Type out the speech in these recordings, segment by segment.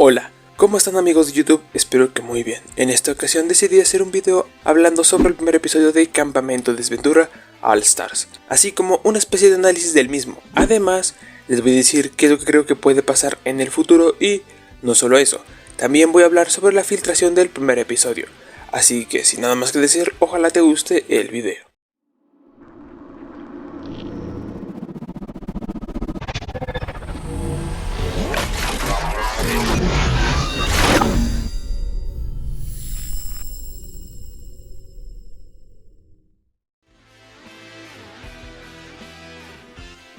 Hola, ¿cómo están amigos de YouTube? Espero que muy bien. En esta ocasión decidí hacer un video hablando sobre el primer episodio de Campamento Desventura All Stars, así como una especie de análisis del mismo. Además, les voy a decir qué es lo que creo que puede pasar en el futuro y no solo eso, también voy a hablar sobre la filtración del primer episodio. Así que sin nada más que decir, ojalá te guste el video.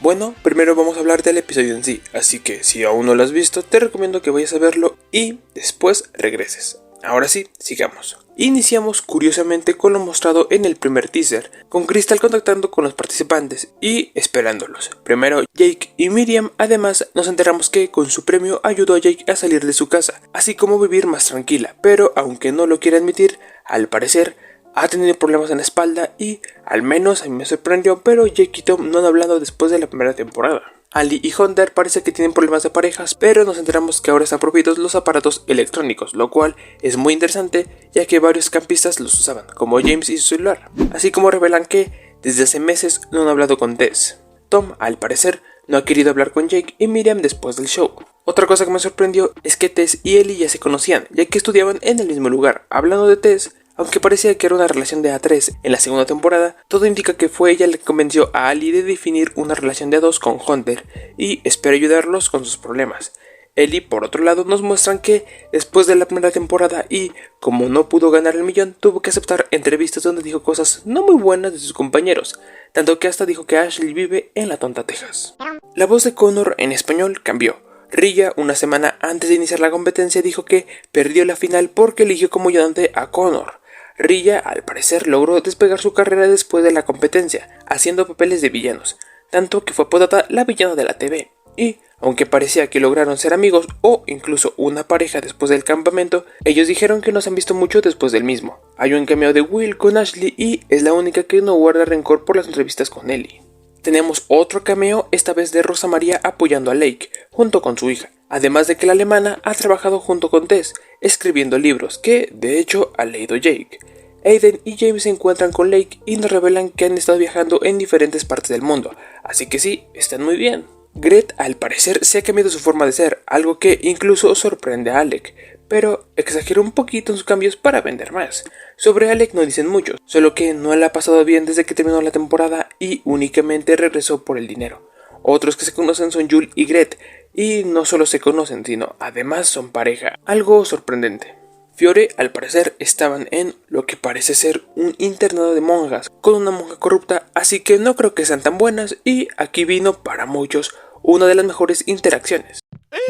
Bueno, primero vamos a hablar del episodio en sí, así que si aún no lo has visto, te recomiendo que vayas a verlo y después regreses. Ahora sí, sigamos. Iniciamos curiosamente con lo mostrado en el primer teaser, con Crystal contactando con los participantes y esperándolos. Primero Jake y Miriam, además nos enteramos que con su premio ayudó a Jake a salir de su casa, así como vivir más tranquila, pero aunque no lo quiere admitir, al parecer ha tenido problemas en la espalda y, al menos a mí me sorprendió, pero Jake y Tom no han hablado después de la primera temporada. Ali y Hunter parece que tienen problemas de parejas, pero nos enteramos que ahora están prohibidos los aparatos electrónicos, lo cual es muy interesante ya que varios campistas los usaban, como James y su celular. Así como revelan que desde hace meses no han hablado con Tess. Tom, al parecer, no ha querido hablar con Jake y Miriam después del show. Otra cosa que me sorprendió es que Tess y Ellie ya se conocían, ya que estudiaban en el mismo lugar. Hablando de Tess, aunque parecía que era una relación de A3 en la segunda temporada, todo indica que fue ella la que convenció a Ali de definir una relación de A2 con Hunter y espera ayudarlos con sus problemas. Ellie, por otro lado, nos muestran que después de la primera temporada y como no pudo ganar el millón, tuvo que aceptar entrevistas donde dijo cosas no muy buenas de sus compañeros, tanto que hasta dijo que Ashley vive en la tonta Texas. La voz de Connor en español cambió. Rilla, una semana antes de iniciar la competencia, dijo que perdió la final porque eligió como ayudante a Connor. Rilla, al parecer, logró despegar su carrera después de la competencia, haciendo papeles de villanos, tanto que fue apodada la villana de la TV. Y, aunque parecía que lograron ser amigos o incluso una pareja después del campamento, ellos dijeron que no se han visto mucho después del mismo. Hay un cameo de Will con Ashley y es la única que no guarda rencor por las entrevistas con Ellie. Tenemos otro cameo, esta vez de Rosa María apoyando a Lake, junto con su hija. Además de que la alemana ha trabajado junto con Tess, escribiendo libros que, de hecho, ha leído Jake. Aiden y James se encuentran con Lake y nos revelan que han estado viajando en diferentes partes del mundo, así que sí, están muy bien. Gret, al parecer, se ha cambiado su forma de ser, algo que incluso sorprende a Alec, pero exageró un poquito en sus cambios para vender más. Sobre Alec no dicen mucho, solo que no le ha pasado bien desde que terminó la temporada y únicamente regresó por el dinero. Otros que se conocen son Jules y Gret, y no solo se conocen, sino además son pareja, algo sorprendente. Fiore, al parecer, estaban en lo que parece ser un internado de monjas, con una monja corrupta, así que no creo que sean tan buenas, y aquí vino, para muchos, una de las mejores interacciones.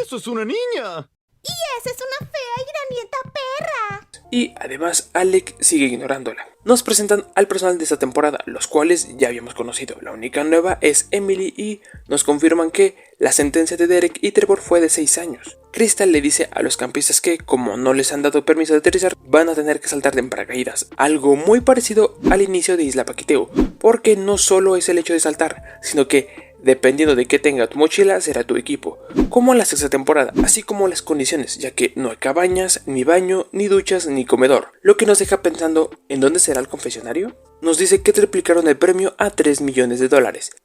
¡Eso es una niña! ¡Y esa es una fea y granienta perra! Y además Alec sigue ignorándola. Nos presentan al personal de esta temporada, los cuales ya habíamos conocido. La única nueva es Emily y nos confirman que la sentencia de Derek y Trevor fue de 6 años. Crystal le dice a los campistas que, como no les han dado permiso de aterrizar, van a tener que saltar de paracaídas. Algo muy parecido al inicio de Isla Paquiteo, porque no solo es el hecho de saltar, sino que dependiendo de qué tenga tu mochila, será tu equipo, como en la sexta temporada, así como las condiciones, ya que no hay cabañas, ni baño, ni duchas, ni comedor, lo que nos deja pensando ¿en dónde será el confesionario? Nos dice que triplicaron el premio a $3 millones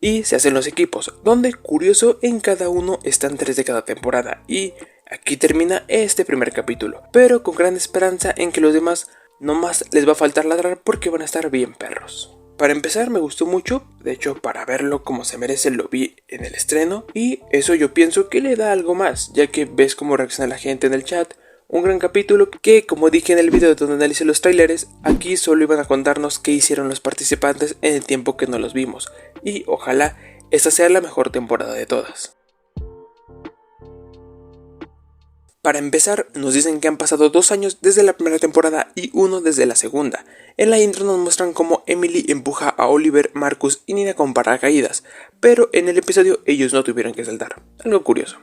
y se hacen los equipos, donde, curioso, en cada uno están 3 de cada temporada, y aquí termina este primer capítulo, pero con gran esperanza en que los demás no más les va a faltar ladrar porque van a estar bien perros. Para empezar me gustó mucho, de hecho para verlo como se merece lo vi en el estreno y eso yo pienso que le da algo más, ya que ves cómo reacciona la gente en el chat. Un gran capítulo que, como dije en el video donde analicé los trailers, aquí solo iban a contarnos qué hicieron los participantes en el tiempo que no los vimos y ojalá esta sea la mejor temporada de todas. Para empezar, nos dicen que han pasado 2 años desde la primera temporada y 1 desde la segunda. En la intro nos muestran cómo Emily empuja a Oliver, Marcus y Nina con paracaídas, pero en el episodio ellos no tuvieron que saltar. Algo curioso.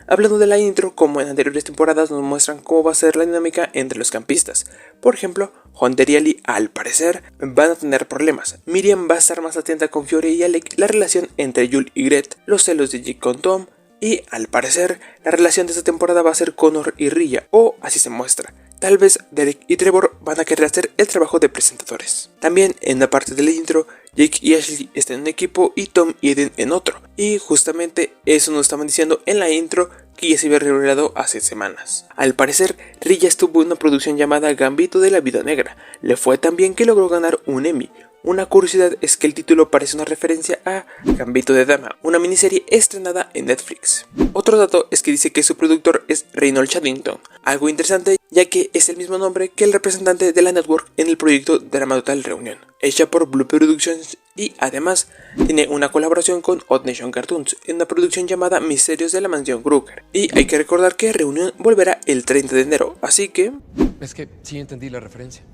Hablando de la intro, como en anteriores temporadas nos muestran cómo va a ser la dinámica entre los campistas. Por ejemplo, Hunter y Ali, al parecer, van a tener problemas. Miriam va a estar más atenta con Fiore y Alec, la relación entre Jules y Gret, los celos de Jake con Tom, y al parecer la relación de esta temporada va a ser Connor y Rhea, o así se muestra. Tal vez Derek y Trevor van a querer hacer el trabajo de presentadores. También en la parte del intro, Jake y Ashley están en un equipo y Tom y Eden en otro. Y justamente eso nos estaban diciendo en la intro que ya se había revelado hace semanas. Al parecer, Rhea estuvo en una producción llamada Gambito de la Vida Negra. Le fue tan bien que logró ganar un Emmy. Una curiosidad es que el título parece una referencia a Gambito de Dama, una miniserie estrenada en Netflix. Otro dato es que dice que su productor es Reynold Chaddington, algo interesante ya que es el mismo nombre que el representante de la network en el proyecto Drama Total Reunión, hecha por Blue Productions, y además tiene una colaboración con Odd Nation Cartoons en una producción llamada Misterios de la Mansión Kruger. Y hay que recordar que Reunión volverá el 30 de enero, así que... Es que sí entendí la referencia.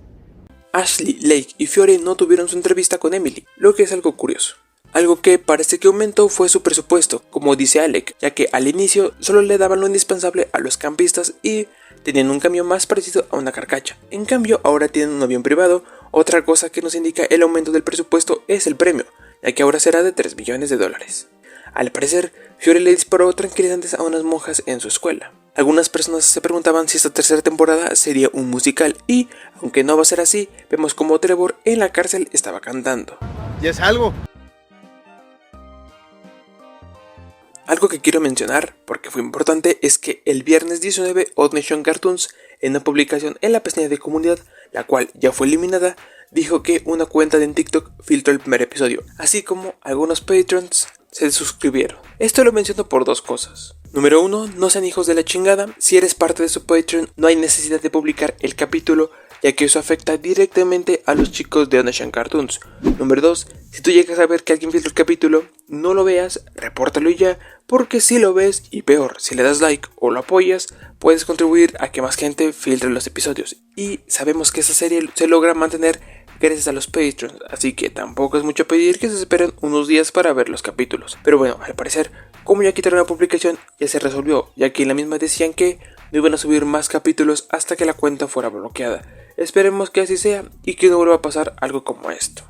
Ashley, Lake y Fiore no tuvieron su entrevista con Emily, lo que es algo curioso. Algo que parece que aumentó fue su presupuesto, como dice Alec, ya que al inicio solo le daban lo indispensable a los campistas y tenían un camión más parecido a una carcacha. En cambio, ahora tienen un avión privado. Otra cosa que nos indica el aumento del presupuesto es el premio, ya que ahora será de $3 millones. Al parecer, Fiore le disparó tranquilizantes a unas monjas en su escuela. Algunas personas se preguntaban si esta tercera temporada sería un musical y, aunque no va a ser así, vemos como Trevor en la cárcel estaba cantando. ¿Ya es algo? Algo que quiero mencionar, porque fue importante, es que el viernes 19 Odd Nation Cartoons, en una publicación en la pestaña de comunidad, la cual ya fue eliminada, dijo que una cuenta de TikTok filtró el primer episodio, así como algunos patrons se suscribieron. Esto lo menciono por dos cosas. Número 1, no sean hijos de la chingada. Si eres parte de su Patreon, no hay necesidad de publicar el capítulo, ya que eso afecta directamente a los chicos de Odd Nation Cartoons. Número 2, si tú llegas a ver que alguien filtra el capítulo, no lo veas, repórtalo y ya, porque si lo ves, y peor, si le das like o lo apoyas, puedes contribuir a que más gente filtre los episodios. Y sabemos que esta serie se logra mantener gracias a los Patreons, así que tampoco es mucho pedir que se esperen unos días para ver los capítulos. Pero bueno, al parecer, como ya quitaron la publicación, ya se resolvió, ya que en la misma decían que no iban a subir más capítulos hasta que la cuenta fuera bloqueada. Esperemos que así sea y que no vuelva a pasar algo como esto.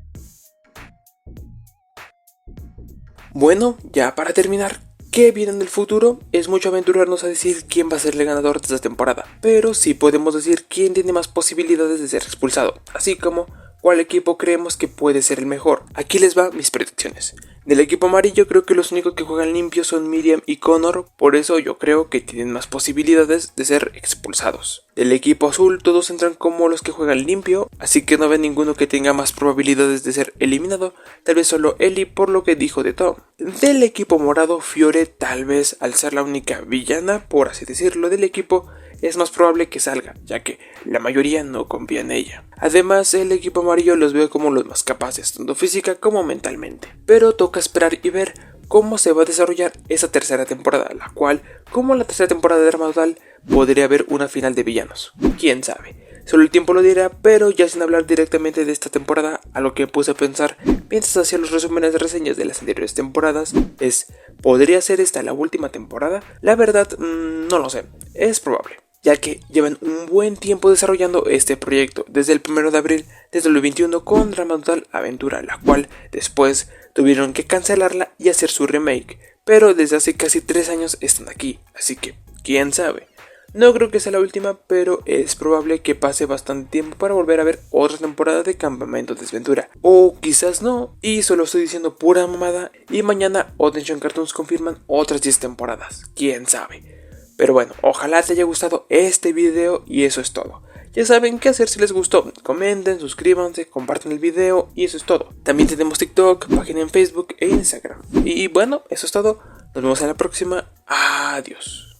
Bueno, ya para terminar, ¿qué viene en el futuro? Es mucho aventurarnos a decir quién va a ser el ganador de esta temporada, pero sí podemos decir quién tiene más posibilidades de ser expulsado, así como cuál equipo creemos que puede ser el mejor. Aquí les va mis predicciones. Del equipo amarillo creo que los únicos que juegan limpio son Miriam y Connor, por eso yo creo que tienen más posibilidades de ser expulsados. Del equipo azul todos entran como los que juegan limpio, así que no veo ninguno que tenga más probabilidades de ser eliminado, tal vez solo Ellie por lo que dijo de Tom. Del equipo morado, Fiore, tal vez al ser la única villana, por así decirlo, del equipo, es más probable que salga, ya que la mayoría no confía en ella. Además, el equipo amarillo los veo como los más capaces, tanto física como mentalmente. Pero toca esperar y ver cómo se va a desarrollar esa tercera temporada, la cual, como la tercera temporada de Drama Total, podría haber una final de villanos. ¿Quién sabe? Solo el tiempo lo dirá, pero ya sin hablar directamente de esta temporada, a lo que puse a pensar mientras hacía los resúmenes de reseñas de las anteriores temporadas es, ¿podría ser esta la última temporada? La verdad, no lo sé, es probable, ya que llevan un buen tiempo desarrollando este proyecto, desde el 1 de abril de 2021 con Drama Total Aventura, la cual después tuvieron que cancelarla y hacer su remake, pero desde hace casi 3 años están aquí, así que, ¿quién sabe? No creo que sea la última, pero es probable que pase bastante tiempo para volver a ver otra temporada de Campamento Desventura. O quizás no, y solo estoy diciendo pura mamada, y mañana Odd Nation Cartoons confirman otras 10 temporadas, quién sabe. Pero bueno, ojalá te haya gustado este video y eso es todo. Ya saben qué hacer si les gustó, comenten, suscríbanse, compartan el video y eso es todo. También tenemos TikTok, página en Facebook e Instagram. Y bueno, eso es todo, nos vemos en la próxima, adiós.